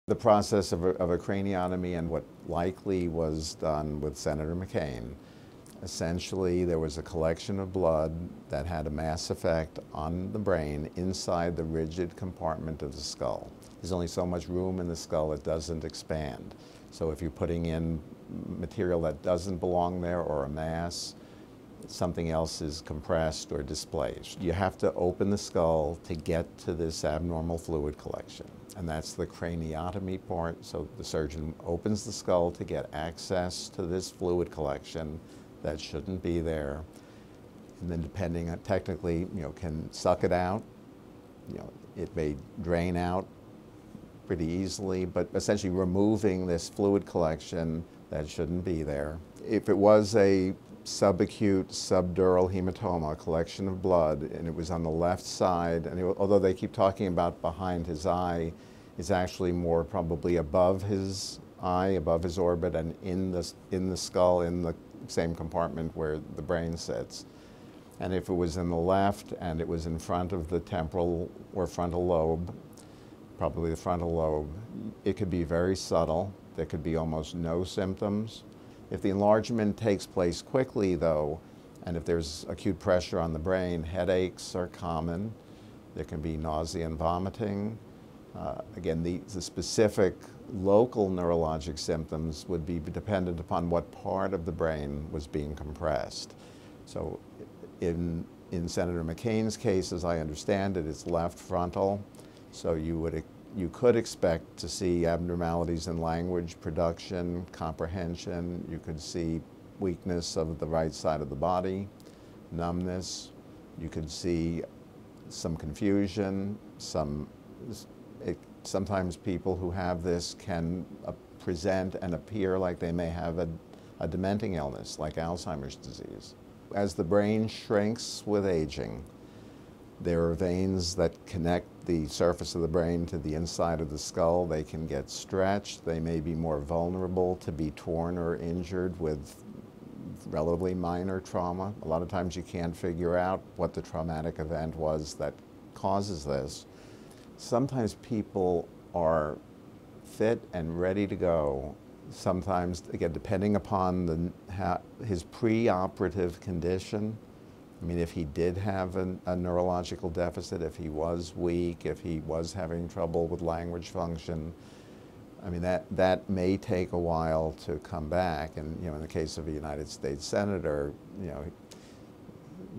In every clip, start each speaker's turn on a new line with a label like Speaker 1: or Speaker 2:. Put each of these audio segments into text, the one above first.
Speaker 1: The process of a craniotomy and what likely was done with Senator McCain. Essentially, there was a collection of blood that had a mass effect on the brain inside the rigid compartment of the skull. There's only so much room in the skull, it doesn't expand. So if you're putting in material that doesn't belong there or a mass, something else is compressed or displaced. You have to open the skull to get to this abnormal fluid collection, and that's the craniotomy part. So the surgeon opens the skull to get access to this fluid collection that shouldn't be there, and then depending on technically, can suck it out. It may drain out pretty easily, but essentially removing this fluid collection that shouldn't be there. If it was a subacute subdural hematoma, a collection of blood, and it was on the left side, and although they keep talking about behind his eye, it's actually more probably above his eye, above his orbit, and in the skull, in the same compartment where the brain sits. And if it was in the left and it was in front of the temporal or frontal lobe, probably the frontal lobe, it could be very subtle. There could be almost no symptoms. If the enlargement takes place quickly, though, and if there's acute pressure on the brain, headaches are common. There can be nausea and vomiting. Again, the specific local neurologic symptoms would be dependent upon what part of the brain was being compressed. So in Senator McCain's case, as I understand it, it's left frontal. So you could expect to see abnormalities in language production, comprehension. You could see weakness of the right side of the body, numbness. You could see some confusion. Sometimes people who have this can present and appear like they may have a dementing illness, like Alzheimer's disease. As the brain shrinks with aging, there are veins that connect the surface of the brain to the inside of the skull. They can get stretched. They may be more vulnerable to be torn or injured with relatively minor trauma. A lot of times you can't figure out what the traumatic event was that causes this. Sometimes people are fit and ready to go. Sometimes, again, depending upon his preoperative condition. I mean, if he did have a neurological deficit, if he was weak, if he was having trouble with language function, I mean, that may take a while to come back. And, in the case of a United States Senator, you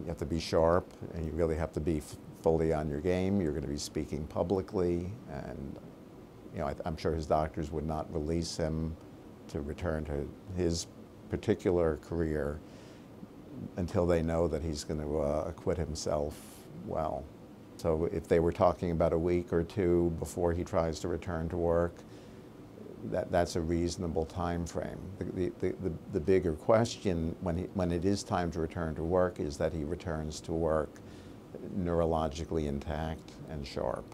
Speaker 1: have to be sharp, and you really have to be fully on your game. You're going to be speaking publicly, and, I'm sure his doctors would not release him to return to his particular career until they know that he's going to acquit himself well. So if they were talking about a week or two before he tries to return to work, that's a reasonable time frame. The bigger question when it is time to return to work is that he returns to work neurologically intact and sharp.